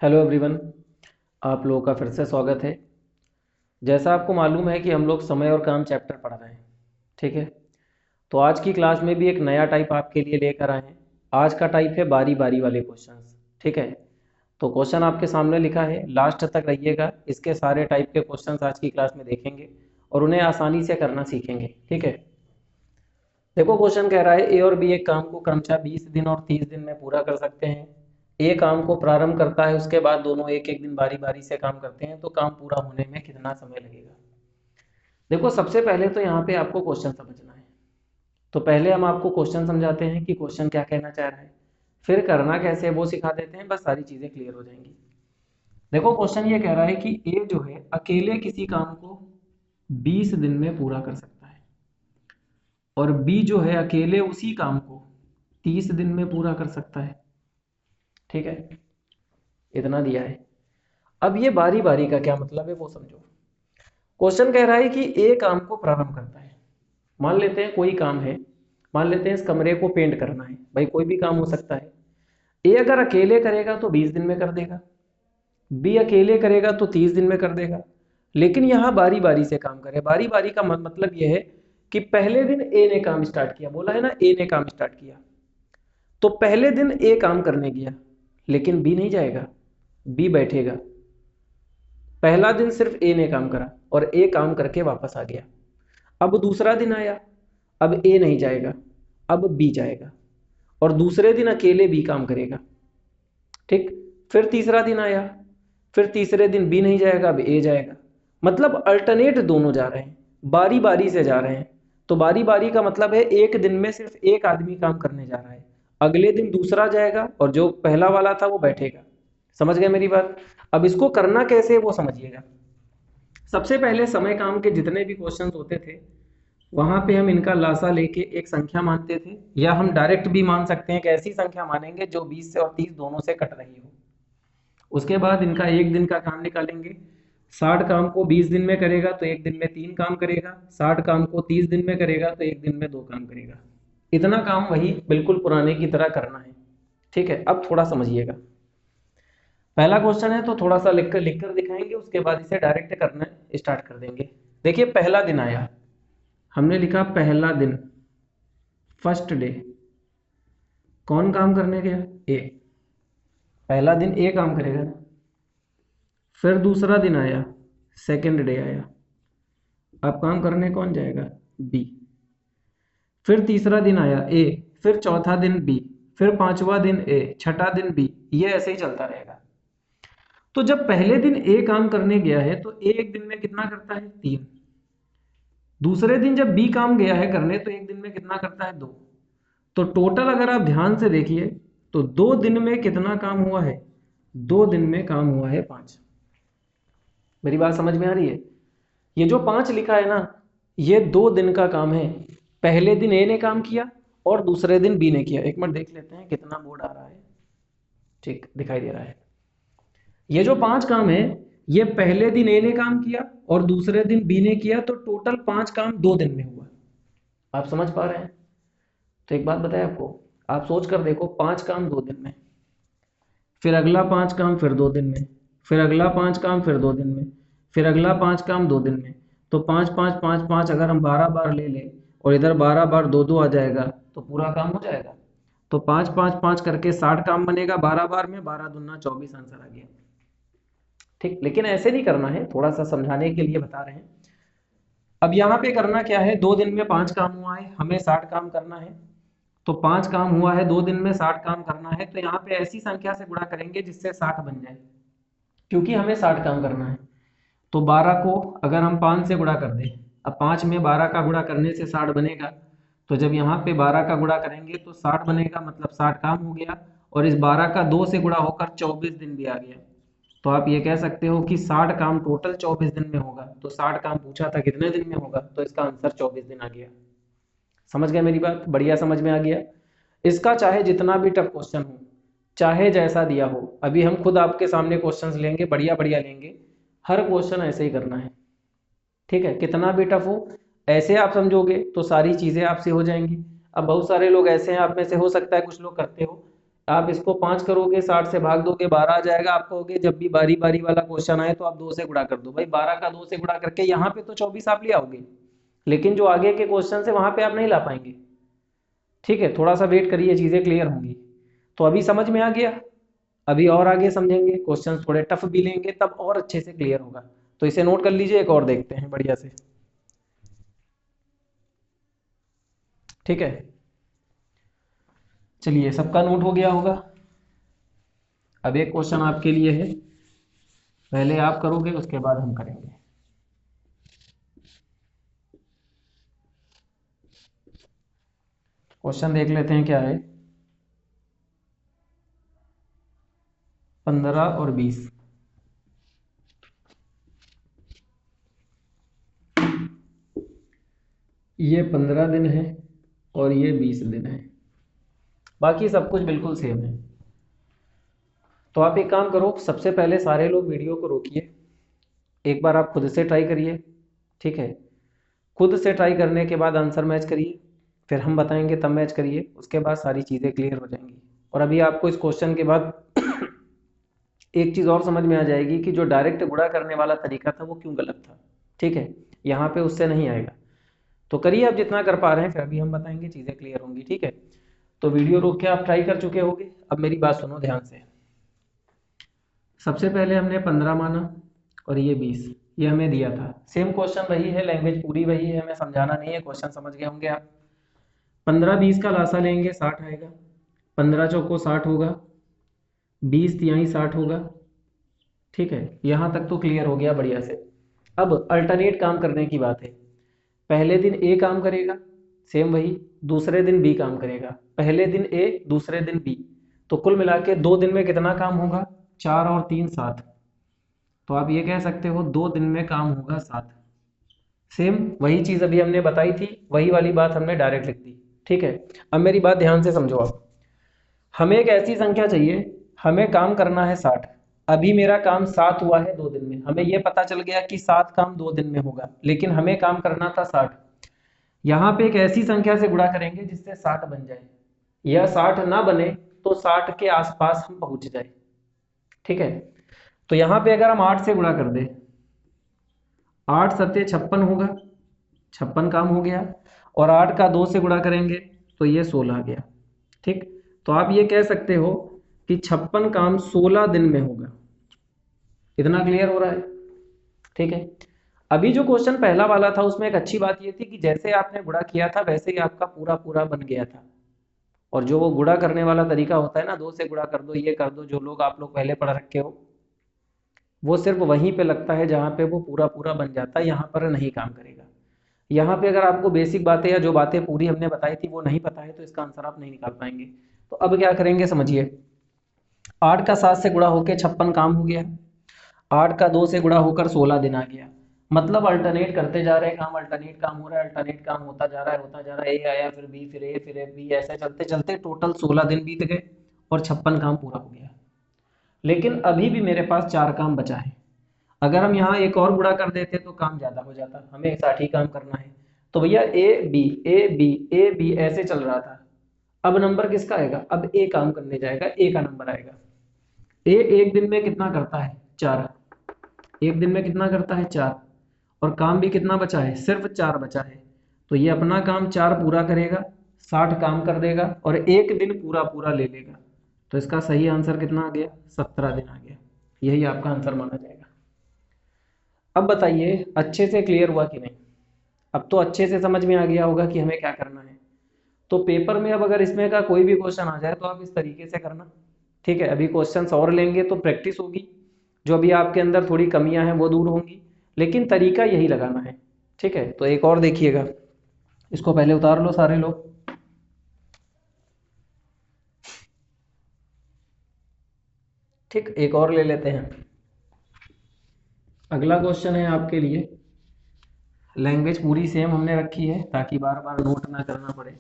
Hello everyone. आप लोगों का फिर से स्वागत है। जैसा आपको मालूम है कि हम लोग समय और काम चैप्टर पढ़ रहे हैं। ठीक है। तो आज की क्लास में भी एक नया टाइप आपके लिए लेकर आए हैं। आज का टाइप है बारी बारी वाले क्वेश्चंस। ठीक है। तो क्वेश्चन आपके सामने लिखा है, लास्ट तक रहिएगा। इसके सारे टाइप के क्वेश्चंस आज की क्लास में देखेंगे और उन्हें आसानी से करना सीखेंगे। ठीक है। देखो, क्वेश्चन कह रहा है ए और बी एक काम को क्रमशः 20 दिन और 30 दिन में पूरा कर सकते हैं। ए काम को प्रारंभ करता है, उसके बाद दोनों एक एक दिन बारी बारी से काम करते हैं, तो काम पूरा होने में कितना समय लगेगा। देखो, सबसे पहले तो यहाँ पे आपको क्वेश्चन समझना है। तो पहले हम आपको क्वेश्चन समझाते हैं कि क्वेश्चन क्या कहना चाह रहा है, फिर करना कैसे है वो सिखा देते हैं। बस सारी चीजें क्लियर हो जाएंगी। देखो, क्वेश्चन ये कह रहा है कि ए जो है अकेले किसी काम को 20 दिन में पूरा कर सकता है और बी जो है अकेले उसी काम को 30 दिन में पूरा कर सकता है। ठीक है। इतना दिया है। अब ये बारी बारी का क्या मतलब है वो समझो। क्वेश्चन कह रहा है कि ए काम को प्रारंभ करता है। मान लेते हैं कोई काम है। मान लेते हैं इस कमरे को पेंट करना है, भाई कोई भी काम हो सकता है। ए अगर अकेले करेगा तो 20 दिन में कर देगा, बी अकेले करेगा तो 30 दिन में कर देगा। लेकिन यहाँ बारी बारी से काम करे। बारी बारी का मतलब यह है कि पहले दिन ए ने काम स्टार्ट किया, बोला है ना, ए ने काम स्टार्ट किया। तो पहले दिन ए काम करने गया, लेकिन बी नहीं जाएगा, बी बैठेगा। पहला दिन सिर्फ ए ने काम करा और ए काम करके वापस आ गया। अब दूसरा दिन आया, अब ए नहीं जाएगा, अब बी जाएगा और दूसरे दिन अकेले बी काम करेगा। ठीक। फिर तीसरा दिन आया, फिर तीसरे दिन बी नहीं जाएगा, अब ए जाएगा। मतलब अल्टरनेट दोनों जा रहे हैं, बारी बारी से जा रहे हैं। तो बारी बारी का मतलब है एक दिन में सिर्फ एक आदमी काम करने जा रहा है, अगले दिन दूसरा जाएगा और जो पहला वाला था वो बैठेगा। समझ गए मेरी बात। अब इसको करना कैसे है वो समझिएगा। सबसे पहले समय काम के जितने भी क्वेश्चंस होते थे, वहां पे हम इनका लासा लेके एक संख्या मानते थे, या हम डायरेक्ट भी मान सकते हैं कि ऐसी संख्या मानेंगे जो 20 से और 30 दोनों से कट रही हो। उसके बाद इनका एक दिन का काम निकालेंगे। 60 काम को 20 दिन में करेगा तो एक दिन में 3 काम करेगा, 60 काम को 30 दिन में करेगा तो एक दिन में 2 काम करेगा। इतना काम वही बिल्कुल पुराने की तरह करना है। ठीक है। अब थोड़ा समझिएगा। पहला क्वेश्चन है तो थोड़ा सा लिखकर लिखकर दिखाएंगे, उसके बाद इसे डायरेक्ट करना स्टार्ट कर देंगे। देखिए, पहला दिन आया, हमने लिखा पहला दिन, फर्स्ट डे। कौन काम करने गया? ए। पहला दिन ए काम करेगा ना। फिर दूसरा दिन आया, सेकंड डे आया। अब काम करने कौन जाएगा? बी। फिर तीसरा दिन आया ए, फिर चौथा दिन बी, फिर पांचवा दिन ए, छठा दिन बी। ये ऐसे ही चलता रहेगा। तो जब पहले दिन ए काम करने गया है तो ए एक दिन में कितना करता है? 3। दूसरे दिन जब बी काम गया है करने तो एक दिन में कितना करता है? 2। तो टोटल अगर आप ध्यान से देखिए तो 2 दिन में कितना काम हुआ है? 2 दिन में काम हुआ है 5। मेरी बात समझ में आ रही है? ये जो 5 लिखा है ना, ये 2 दिन का काम है। पहले दिन ए ने काम किया और दूसरे दिन बी ने किया। एक मिनट देख लेते हैं कितना बोर्ड आ रहा है। ठीक, दिखाई दे रहा है। ये जो 5 काम है, ये पहले दिन ए ने काम किया और दूसरे दिन बी ने किया, तो टोटल 5 काम 2 दिन में हुआ। आप समझ पा रहे हैं? तो एक बात बताए आपको, आप सोच कर देखो, 5 काम 2 दिन में, फिर अगला 5 काम फिर 2 दिन में, फिर अगला 5 काम फिर 2 दिन में, फिर अगला 5 काम 2 दिन में। तो 5 5 5 5 अगर हम 12 बार ले लें और इधर 12 बार 2 2 आ जाएगा तो पूरा काम हो जाएगा। तो 5 5 5 करके 60 काम बनेगा 12 बार में, 12 दूना 24 आंसर आ गया। ठीक। लेकिन ऐसे नहीं करना है, थोड़ा सा समझाने के लिए बता रहे हैं। अब यहाँ पे करना क्या है, 2 दिन में 5 काम हुआ है, हमें 60 काम करना है। तो 5 काम हुआ है, 2 दिन में 60 काम करना है, तो यहाँ पे ऐसी संख्या से गुणा करेंगे जिससे 60 बन जाए, क्योंकि हमें 60 काम करना है। तो 12 को अगर हम 5 से गुणा कर दें, अब 5 में 12 का गुणा करने से 60 बनेगा। तो जब यहाँ पे 12 का गुणा करेंगे तो 60 बनेगा, मतलब 60 काम हो गया। और इस 12 का 2 से गुणा होकर 24 दिन भी आ गया। तो आप ये कह सकते हो कि 60 काम टोटल 24 दिन में होगा। तो 60 काम पूछा था कितने दिन में होगा, तो इसका आंसर 24 दिन आ गया। समझ गए मेरी बात? बढ़िया, समझ में आ गया। इसका चाहे जितना भी टफ क्वेश्चन हो, चाहे जैसा दिया हो, अभी हम खुद आपके सामने क्वेश्चंस लेंगे, बढ़िया बढ़िया लेंगे। हर क्वेश्चन ऐसे ही करना है। ठीक है। कितना भी टफ हो, ऐसे आप समझोगे तो सारी चीजें आपसे हो जाएंगी। अब बहुत सारे लोग ऐसे हैं, आप में से हो सकता है कुछ लोग करते हो, आप इसको 5 करोगे, 60 से भाग दोगे, 12 आ जाएगा। आप कहोगे जब भी बारी बारी वाला क्वेश्चन आए तो आप 2 से गुणा कर दो। भाई 12 का 2 से गुणा करके यहाँ पे तो 24 आप ले आओगे, लेकिन जो आगे के क्वेश्चन है वहां पे आप नहीं ला पाएंगे। ठीक है, थोड़ा सा वेट करिए, चीजें क्लियर होंगी। तो अभी समझ में आ गया, अभी और आगे समझेंगे, क्वेश्चन थोड़े टफ भी लेंगे तब और अच्छे से क्लियर होगा। तो इसे नोट कर लीजिए, एक और देखते हैं बढ़िया से। ठीक है, चलिए सबका नोट हो गया होगा। अब एक क्वेश्चन आपके लिए है, पहले आप करोगे उसके बाद हम करेंगे। क्वेश्चन देख लेते हैं क्या है। 15 और 20, ये 15 दिन है और ये 20 दिन है, बाकी सब कुछ बिल्कुल सेम है। तो आप एक काम करो, सबसे पहले सारे लोग वीडियो को रोकिए, एक बार आप खुद से ट्राई करिए। ठीक है, खुद से ट्राई करने के बाद आंसर मैच करिए, फिर हम बताएंगे तब मैच करिए, उसके बाद सारी चीज़ें क्लियर हो जाएंगी। और अभी आपको इस क्वेश्चन के बाद एक चीज़ और समझ में आ जाएगी कि जो डायरेक्ट गुणा करने वाला तरीका था वो क्यों गलत था। ठीक है, यहाँ पे उससे नहीं आएगा। तो करिए आप जितना कर पा रहे हैं, फिर अभी हम बताएंगे, चीज़ें क्लियर होंगी। ठीक है, तो वीडियो रोक के आप ट्राई कर चुके होंगे। अब मेरी बात सुनो ध्यान से। सबसे पहले हमने 15 माना और ये 20, ये हमें दिया था। सेम क्वेश्चन वही है, लैंग्वेज पूरी वही है, हमें समझाना नहीं है, क्वेश्चन समझ गए होंगे आप। 15 20 का लासा लेंगे 60 आएगा, 15 चौको 60 होगा, 20 तिहाई 60 होगा। ठीक है, यहाँ तक तो क्लियर हो गया बढ़िया से। अब अल्टरनेट काम करने की बात है। पहले दिन ए काम करेगा, सेम वही, दूसरे दिन बी काम करेगा, पहले दिन ए दूसरे दिन बी, तो कुल मिला के 2 दिन में कितना काम होगा, 4 और 3 7। तो आप ये कह सकते हो 2 दिन में काम होगा 7। सेम वही चीज अभी हमने बताई थी, वही वाली बात हमने डायरेक्ट लिख दी। ठीक है, अब मेरी बात ध्यान से समझो आप। हमें एक ऐसी संख्या चाहिए, हमें काम करना है 60। अभी मेरा काम 7 हुआ है 2 दिन में, हमें यह पता चल गया कि 7 काम 2 दिन में होगा, लेकिन हमें काम करना था 60। यहाँ पे एक ऐसी संख्या से गुणा करेंगे जिससे 60 बन जाए, या 60 ना बने तो 60 के आसपास हम पहुंच जाए। ठीक है, तो यहाँ पे अगर हम 8 से गुणा कर दें, 8 सत्ते 56 होगा, 56 काम हो गया। और 8 का 2 से गुणा करेंगे तो ये 16 आ गया। ठीक, तो आप ये कह सकते हो कि 56 काम 16 दिन में होगा। इतना क्लियर हो रहा है? ठीक है, अभी जो क्वेश्चन पहला वाला था उसमें एक अच्छी बात ये थी कि जैसे आपने गुणा किया था वैसे ही आपका पूरा पूरा बन गया था। और जो वो गुणा करने वाला तरीका होता है ना, 2 से गुणा कर दो, ये कर दो, जो लोग आप लोग पहले पढ़ रखे हो, वो सिर्फ वहीं पे लगता है जहाँ पे वो पूरा पूरा बन जाता है, यहाँ पर नहीं काम करेगा। यहाँ पे अगर आपको बेसिक बातें या जो बातें पूरी हमने बताई थी वो नहीं पता है तो इसका आंसर आप नहीं निकाल पाएंगे। तो अब क्या करेंगे समझिए। 8 का 7 से गुणा होकर 56 काम हो गया, 8 का 2 से गुणा होकर 16 दिन आ गया। मतलब अल्टरनेट करते जा रहे हैं काम, अल्टरनेट काम हो रहा है, अल्टरनेट काम होता जा रहा है, होता जा रहा है, ए आया फिर बी फिर ए फिर ए बी, ऐसे चलते चलते टोटल 16 दिन बीत गए और 56 काम पूरा हो गया। लेकिन अभी भी मेरे पास 4 काम बचा है। अगर हम यहाँ एक और गुणा कर देते तो काम ज्यादा हो जाता, हमें 60 ही काम करना है। तो भैया A B A B A B ऐसे चल रहा था। अब नंबर किसका आएगा, अब ए काम करने जाएगा, ए का नंबर आएगा। ए एक दिन में कितना करता है, 4। एक दिन में कितना करता है, 4। और काम भी कितना बचा है, सिर्फ 4 बचा है। तो ये अपना काम 4 पूरा करेगा, 60 काम कर देगा और एक दिन पूरा पूरा ले लेगा। तो इसका सही आंसर कितना आ गया, 17 दिन आ गया। यही आपका आंसर माना जाएगा। अब बताइए अच्छे से क्लियर हुआ कि नहीं? अब तो अच्छे से समझ में आ गया होगा कि हमें क्या करना है। तो पेपर में अब अगर इसमें का कोई भी क्वेश्चन आ जाए तो आप इस तरीके से करना। ठीक है, अभी क्वेश्चंस और लेंगे तो प्रैक्टिस होगी, जो अभी आपके अंदर थोड़ी कमियां हैं वो दूर होंगी, लेकिन तरीका यही लगाना है। ठीक है, तो एक और देखिएगा, इसको पहले उतार लो सारे लोग। ठीक, एक और ले लेते हैं। अगला क्वेश्चन है आपके लिए, लैंग्वेज पूरी सेम हमने रखी है ताकि बार बार नोट ना करना पड़े।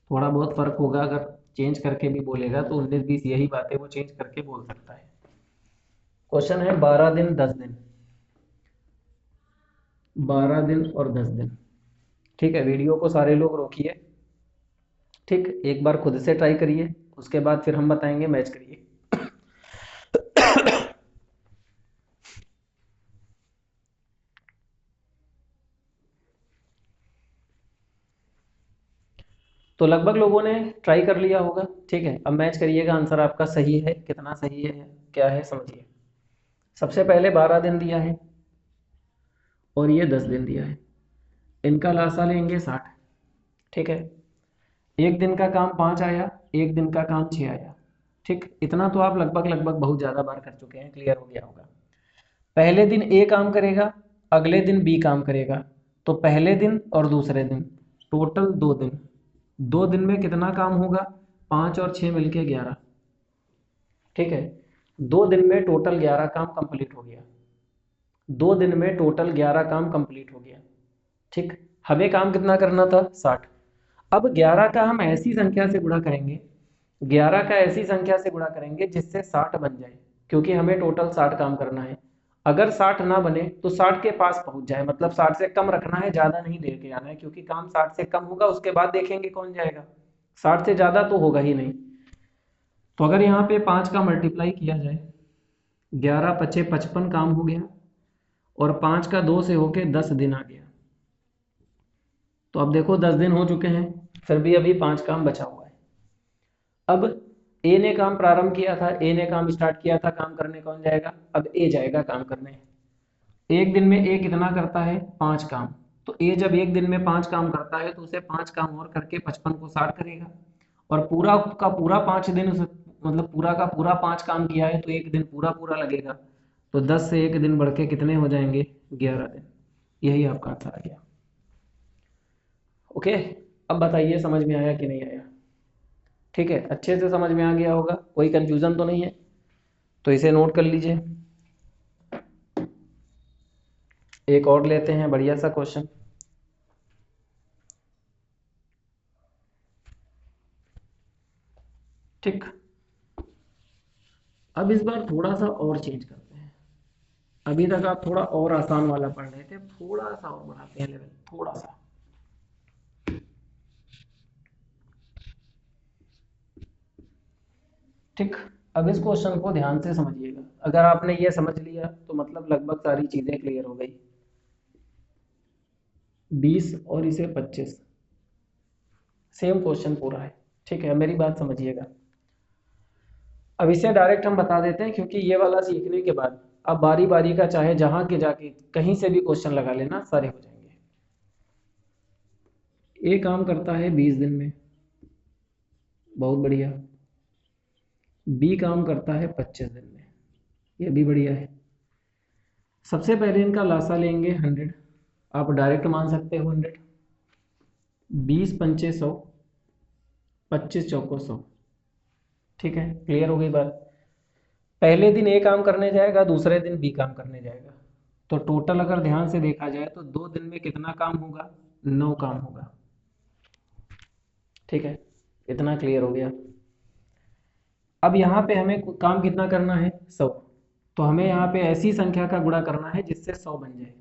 थोड़ा बहुत फर्क होगा, अगर चेंज करके भी बोलेगा तो 19 20 यही बातें वो चेंज करके बोल सकता है। क्वेश्चन है 12 दिन 10 दिन, 12 दिन और 10 दिन। ठीक है, वीडियो को सारे लोग रोकिए। ठीक, एक बार खुद से ट्राई करिए, उसके बाद फिर हम बताएंगे मैच करिए। तो लगभग लोगों ने ट्राई कर लिया होगा, ठीक है। अब मैच करिएगा, आंसर आपका सही है, कितना सही है क्या है समझिए। सबसे पहले 12 दिन दिया है और ये 10 दिन दिया है, इनका लासा लेंगे 60, ठीक है। एक दिन का काम 5 आया, एक दिन का काम 6 आया, ठीक। इतना तो आप लगभग लगभग बहुत ज़्यादा बार कर चुके हैं, क्लियर हो गया होगा। पहले दिन ए काम करेगा, अगले दिन बी काम करेगा, तो पहले दिन और दूसरे दिन टोटल 2 दिन। 2 दिन में कितना काम होगा, 5 और 6 मिलके 11, ठीक है। 2 दिन में टोटल 11 काम कंप्लीट हो गया। 2 दिन में टोटल 11 काम कंप्लीट हो गया, ठीक। हमें काम कितना करना था, 60। अब 11 का हम ऐसी संख्या से गुणा करेंगे, 11 का ऐसी संख्या से गुणा करेंगे जिससे 60 बन जाए, क्योंकि हमें टोटल 60 काम करना है। अगर 60 ना बने तो 60 के पास पहुंच जाए, मतलब 60 से कम रखना है, ज़्यादा नहीं लेके आना है, क्योंकि काम 60 से कम होगा उसके बाद देखेंगे कौन जाएगा, 60 से ज़्यादा तो होगा ही नहीं। तो अगर यहाँ पे 5 का मल्टीप्लाई किया जाए, 11 पचे 55 काम हो गया, और 5 का 2 से होके 10 दिन आ गया। तो अब देखो 10 दिन हो चुके हैं, फिर भी अभी 5 काम बचा हुआ है। अब ए ने काम प्रारंभ किया था, ए ने काम स्टार्ट किया था, काम करने कौन जाएगा, अब ए जाएगा काम करने। एक दिन में ए कितना करता है, 5 काम। तो ए जब एक दिन में 5 काम करता है तो उसे 5 काम और करके 55 को 60 करेगा, और पूरा का पूरा 5 दिन मतलब पूरा का पूरा 5 काम किया है तो एक दिन पूरा पूरा लगेगा। तो 10 से एक दिन बढ़ के कितने हो जाएंगे, 11 दिन। यही आपका आंसर आ गया। ओके, अब बताइए समझ में आया कि नहीं आया। ठीक है, अच्छे से समझ में आ गया होगा, कोई कंफ्यूजन तो नहीं है। तो इसे नोट कर लीजिए। एक और लेते हैं बढ़िया सा क्वेश्चन। ठीक, अब इस बार थोड़ा सा और चेंज करते हैं। अभी तक आप थोड़ा और आसान वाला पढ़ रहे थे, थोड़ा सा और बढ़ाते हैं लेवल, थोड़ा सा। ठीक, अब इस क्वेश्चन को ध्यान से समझिएगा। अगर आपने ये समझ लिया तो मतलब लगभग सारी चीजें क्लियर हो गई। 20 और इसे 25, सेम क्वेश्चन पूरा है, ठीक है। मेरी बात समझिएगा। अब इसे डायरेक्ट हम बता देते हैं, क्योंकि ये वाला सीखने के बाद अब बारी बारी का चाहे जहां के जाके कहीं से भी क्वेश्चन लगा लेना, सारे हो जाएंगे। ए काम करता है 20 दिन में, बहुत बढ़िया। बी काम करता है 25 दिन में, ये भी बढ़िया है। सबसे पहले इनका लासा लेंगे 100, आप डायरेक्ट मान सकते हो 100। 20 पंचे 100, 25 चौको 100, ठीक है। क्लियर हो गई बात। पहले दिन ए काम करने जाएगा, दूसरे दिन बी काम करने जाएगा, तो टोटल अगर ध्यान से देखा जाए तो 2 दिन में कितना काम होगा, 9 काम होगा, ठीक है। इतना क्लियर हो गया। अब यहाँ पे हमें काम कितना करना है, 100। तो हमें यहाँ पे ऐसी संख्या का गुणा करना है जिससे 100 बन जाए।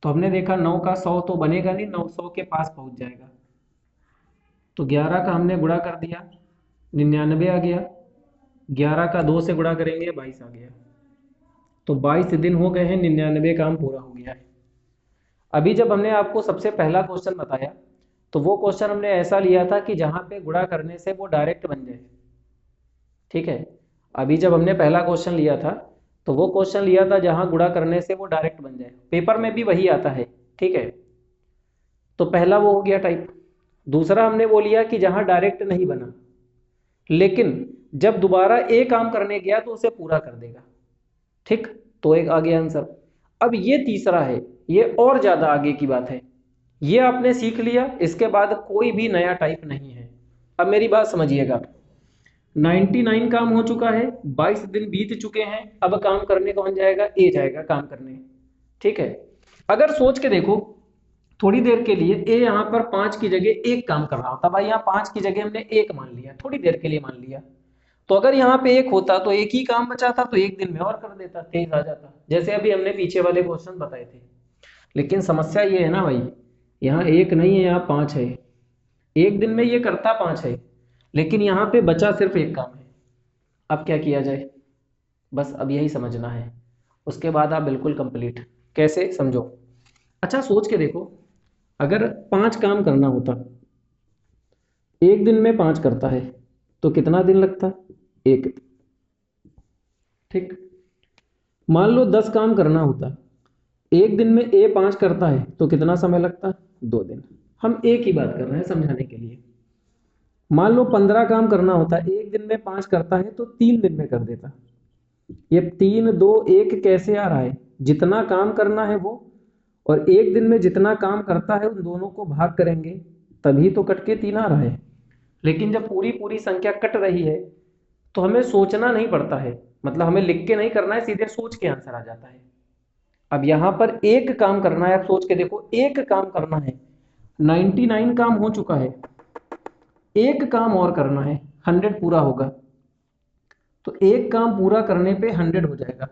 तो हमने देखा 9 का 100 तो बनेगा नहीं, 900 के पास पहुंच जाएगा। तो 11 का हमने गुणा कर दिया, 99 आ गया। 11 का 2 से गुणा करेंगे, 22 आ गया। तो 22 दिन हो गए हैं, 99 काम पूरा हो गया है। अभी जब हमने आपको सबसे पहला क्वेश्चन बताया तो वो क्वेश्चन हमने ऐसा लिया था कि जहाँ पे गुणा करने से वो डायरेक्ट बन जाए, ठीक है। अभी जब हमने पहला क्वेश्चन लिया था तो वो क्वेश्चन लिया था जहां गुणा करने से वो डायरेक्ट बन जाए, पेपर में भी वही आता है, ठीक है। तो पहला वो हो गया टाइप। दूसरा हमने वो लिया कि जहां डायरेक्ट नहीं बना, लेकिन जब दोबारा ए काम करने गया तो उसे पूरा कर देगा, ठीक। तो एक आ गया आंसर। अब ये तीसरा है, ये और ज्यादा आगे की बात है। ये आपने सीख लिया, इसके बाद कोई भी नया टाइप नहीं है। अब मेरी बात समझिएगा। 99 काम हो चुका है, 22 दिन बीत चुके हैं, अब काम करने कौन जाएगा, ए जाएगा काम करने, ठीक है। अगर सोच के देखो थोड़ी देर के लिए, ए यहाँ पर 5 की जगह 1 काम कर रहा होता, भाई यहाँ 5 की जगह हमने 1 मान लिया, थोड़ी देर के लिए मान लिया। तो अगर यहाँ पे 1 होता तो एक ही काम बचा था, तो एक दिन में और कर देता, तेज आ जाता, जैसे अभी हमने पीछे वाले क्वेश्चन बताए थे। लेकिन समस्या ये है ना भाई, यहाँ 1 नहीं है, यहाँ 5 है। एक दिन में ये करता 5 है, लेकिन यहाँ पे बचा सिर्फ एक काम है। अब क्या किया जाए, बस अब यही समझना है, उसके बाद आप बिल्कुल कंप्लीट। कैसे, समझो। अच्छा सोच के देखो, अगर 5 काम करना होता, एक दिन में 5 करता है तो कितना दिन लगता? एक दिन। ठीक। मान लो 10 काम करना होता, एक दिन में ए 5 करता है तो कितना समय लगता? 2 दिन। हम एक ही बात कर रहे हैं समझाने के लिए। मान लो 15 काम करना होता, एक दिन में 5 करता है तो 3 दिन में कर देता। ये 3 2 1 कैसे आ रहा है? जितना काम करना है वो, और एक दिन में जितना काम करता है उन दोनों को भाग करेंगे, तभी तो कट के 3 आ रहा है। लेकिन जब पूरी पूरी संख्या कट रही है तो हमें सोचना नहीं पड़ता है, मतलब हमें लिख के नहीं करना है, सीधे सोच के आंसर आ जाता है। अब यहाँ पर एक काम करना है, आप सोच के देखो, एक काम करना है, 99 काम हो चुका है, एक काम और करना है, 100 पूरा होगा। तो एक काम पूरा करने पे 100 हो जाएगा।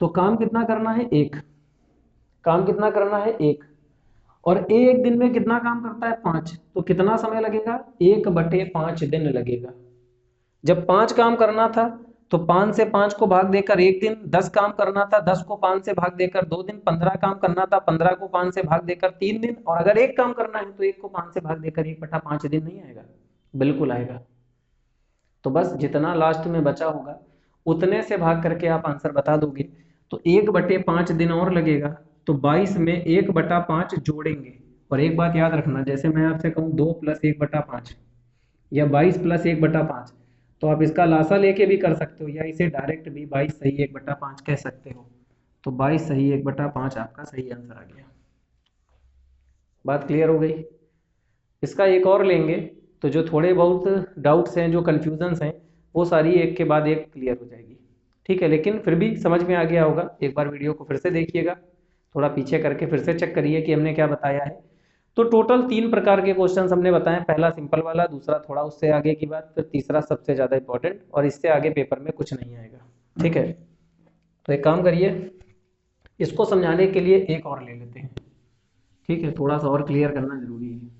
तो काम कितना करना है? एक। काम कितना करना है? एक। और ए एक दिन में कितना काम करता है? 5। तो कितना समय लगेगा? 1/5 दिन लगेगा। जब 5 काम करना था तो 5 से 5 को भाग देकर एक दिन, 10 काम करना था, 10 को 5 से भाग देकर 2 दिन, 15 काम करना था, 15 को 5 से भाग देकर 3 दिन, और अगर एक काम करना है तो एक को 5 से भाग देकर 1/5 दिन नहीं आएगा? बिल्कुल आएगा। तो बस जितना लास्ट में बचा होगा उतने से भाग करके आप आंसर बता दोगे। तो 1/5 दिन और लगेगा, तो 22 में 1/5 जोड़ेंगे। और एक बात याद रखना, जैसे मैं आपसे कहूँ 2 + 1/5 या 22 + 1/5, तो आप इसका लासा लेके भी कर सकते हो, या इसे डायरेक्ट भी 22 सही 1/5 कह सकते हो। तो 22 सही 1/5 आपका सही आंसर आ गया। बात क्लियर हो गई? इसका एक और लेंगे तो जो थोड़े बहुत डाउट्स हैं, जो कन्फ्यूजन्स हैं, वो सारी एक के बाद एक क्लियर हो जाएगी। ठीक है, लेकिन फिर भी समझ में आ गया होगा। एक बार वीडियो को फिर से देखिएगा, थोड़ा पीछे करके फिर से चेक करिए कि हमने क्या बताया है। तो टोटल 3 प्रकार के क्वेश्चंस हमने बताए। पहला सिंपल वाला, दूसरा थोड़ा उससे आगे की बात, फिर तीसरा सबसे ज़्यादा इंपॉर्टेंट, और इससे आगे पेपर में कुछ नहीं आएगा। ठीक है, तो एक काम करिए, इसको समझाने के लिए एक और ले लेते हैं। ठीक है, थोड़ा सा और क्लियर करना जरूरी है।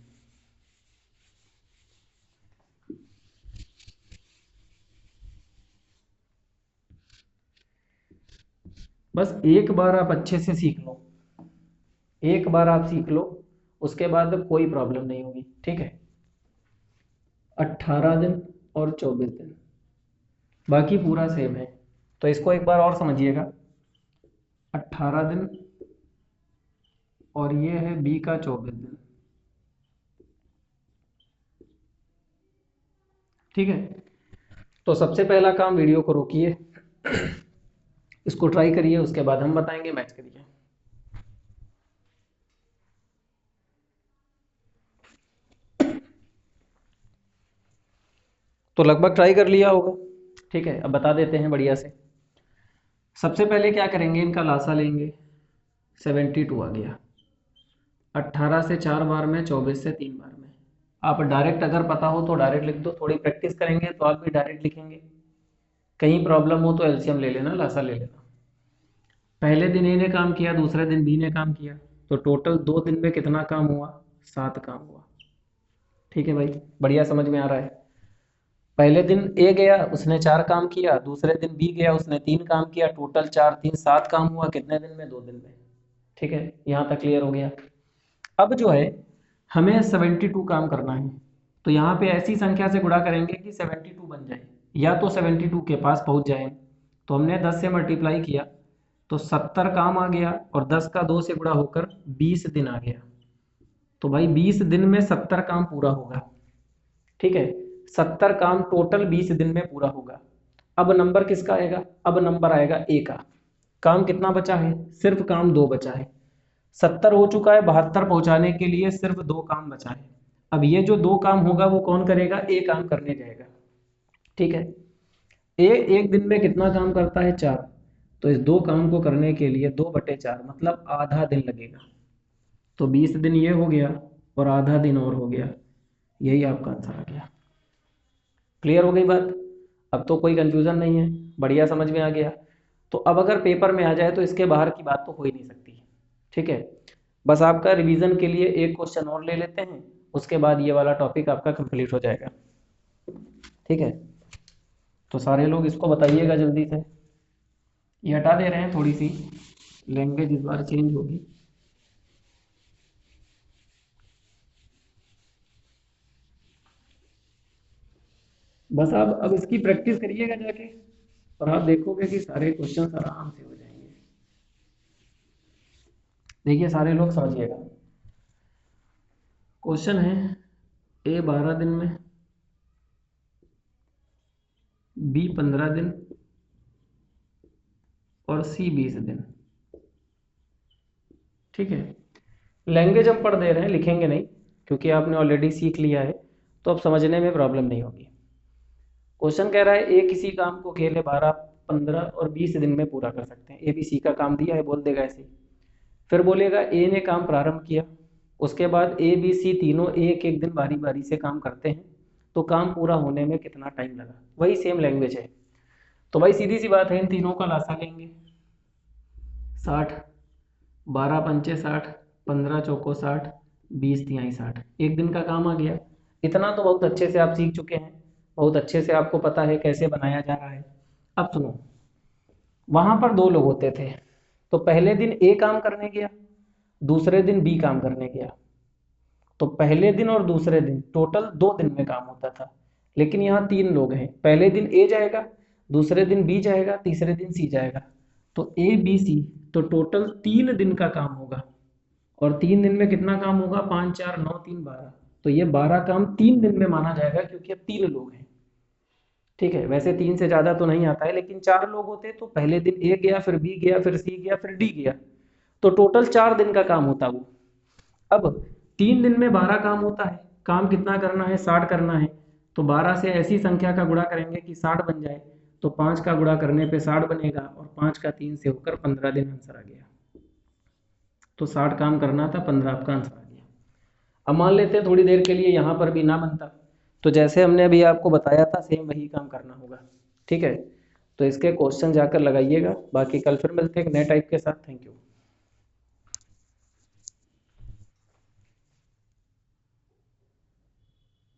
बस एक बार आप अच्छे से सीख लो, एक बार आप सीख लो, उसके बाद कोई प्रॉब्लम नहीं होगी। ठीक है, 18 दिन और 24 दिन, बाकी पूरा सेम है। तो इसको एक बार और समझिएगा, 18 दिन और ये है बी का 24 दिन। ठीक है, तो सबसे पहला काम, वीडियो को रोकिए, इसको ट्राई करिए, उसके बाद हम बताएंगे, मैच करिए। तो लगभग ट्राई कर लिया होगा। ठीक है, अब बता देते हैं बढ़िया से। सबसे पहले क्या करेंगे, इनका लासा लेंगे, 72 आ गया। 18 से 4 बार में, 24 से 3 बार में। आप डायरेक्ट अगर पता हो तो डायरेक्ट लिख दो, थोड़ी प्रैक्टिस करेंगे तो आप भी डायरेक्ट लिखेंगे। कहीं प्रॉब्लम हो तो एलसीएम ले लेना, लासा ले लेना। पहले दिन ए ने काम किया, दूसरे दिन बी ने काम किया, तो टोटल 2 दिन में कितना काम हुआ? 7 काम हुआ। ठीक है भाई, बढ़िया समझ में आ रहा है? पहले दिन ए गया, उसने 4 काम किया, दूसरे दिन बी गया, उसने 3 काम किया, टोटल 4 3 7 काम हुआ। कितने दिन में? 2 दिन में। ठीक है, यहाँ तक क्लियर हो गया। अब जो है, हमें 72 काम करना है, तो यहाँ पे ऐसी संख्या से गुणा करेंगे कि 72 बन जाए, या तो 72 के पास पहुंच जाए। तो हमने 10 से मल्टीप्लाई किया तो 70 काम आ गया, और 10 का 2 से गुणा होकर 20 दिन आ गया। तो भाई 20 दिन में 70 काम पूरा होगा। ठीक है, 70 काम टोटल 20 दिन में पूरा होगा। अब नंबर किसका आएगा? अब नंबर आएगा ए का। काम कितना बचा है? सिर्फ काम 2 बचा है। 70 हो चुका है, 72 पहुंचाने के लिए सिर्फ 2 काम बचा है। अब ये जो 2 काम होगा वो कौन करेगा? ए काम करने जाएगा। ठीक है, ए एक दिन में कितना काम करता है? 4। तो इस 2 काम को करने के लिए 2/4 मतलब आधा दिन लगेगा। तो 20 दिन ये हो गया, और आधा दिन और हो गया। यही आपका आंसर आ गया। क्लियर हो गई बात? अब तो कोई कंफ्यूजन नहीं है, बढ़िया समझ में आ गया। तो अब अगर पेपर में आ जाए तो इसके बाहर की बात तो हो ही नहीं सकती। ठीक है, बस आपका रिवीजन के लिए एक क्वेश्चन और ले लेते हैं, उसके बाद ये वाला टॉपिक आपका कंप्लीट हो जाएगा। ठीक है, तो सारे लोग इसको बताइएगा जल्दी से। ये हटा दे रहे हैं, थोड़ी सी लैंग्वेज इस बार चेंज होगी। बस आप अब इसकी प्रैक्टिस करिएगा जाके, और आप देखोगे कि सारे क्वेश्चन आराम से हो जाएंगे। देखिए सारे लोग समझिएगा, क्वेश्चन है ए 12 दिन में, बी 15 दिन और सी 20 दिन। ठीक है, लैंग्वेज हम पढ़ दे रहे हैं, लिखेंगे नहीं, क्योंकि आपने ऑलरेडी सीख लिया है, तो अब समझने में प्रॉब्लम नहीं होगी। क्वेश्चन कह रहा है ए किसी काम को अकेले 12, 15 और 20 दिन में पूरा कर सकते हैं। ए बी सी का काम दिया है, बोल देगा ऐसे ही। फिर बोलेगा ए ने काम प्रारंभ किया, उसके बाद ए बी सी तीनों एक एक दिन बारी बारी से काम करते हैं, तो काम पूरा होने में कितना टाइम लगा। वही सेम लैंग्वेज है। तो भाई सीधी सी बात है, इन तीनों का लासा लेंगे 60, 12 पंचे 60, 15 चौको 60, 20 तिहाई 60, एक दिन का काम आ गया। इतना तो बहुत अच्छे से आप सीख चुके हैं, बहुत अच्छे से आपको पता है कैसे बनाया जा रहा है। अब सुनो, वहां पर दो लोग होते थे, तो पहले दिन ए काम करने गया, दूसरे दिन बी काम करने गया। तो पहले दिन और दूसरे दिन टोटल 2 दिन में काम होता था। लेकिन यहाँ 3 लोग हैं, पहले दिन ए जाएगा, दूसरे दिन बी जाएगा, तीसरे दिन सी जाएगा। तो ए बी सी, तो टोटल 3 दिन का काम होगा। और 3 दिन में कितना काम होगा? 5 4 9 3 12। तो ये 12 काम 3 दिन में माना जाएगा, क्योंकि अब 3 लोग हैं। ठीक है, वैसे 3 से ज्यादा तो नहीं आता है, लेकिन 4 लोग होते तो पहले दिन ए गया, फिर बी गया, फिर सी गया, फिर डी गया, तो टोटल 4 दिन का काम होता वो। अब 3 दिन में 12 काम होता है, काम कितना करना है? 60 करना है। तो 12 से ऐसी संख्या का गुणा करेंगे कि 60 बन जाए। तो 5 का गुणा करने पे 60 बनेगा, और 5 का 3 से होकर 15 दिन आंसर आ गया। तो 60 काम करना था, 15 आपका आंसर आ गया। अब मान लेते हैं थोड़ी देर के लिए यहाँ पर भी ना बनता, तो जैसे हमने अभी आपको बताया था सेम वही काम करना होगा। ठीक है, तो इसके क्वेश्चन जाकर लगाइएगा। बाकी कल फिर मिलते हैं एक नए टाइप के साथ। Thank you.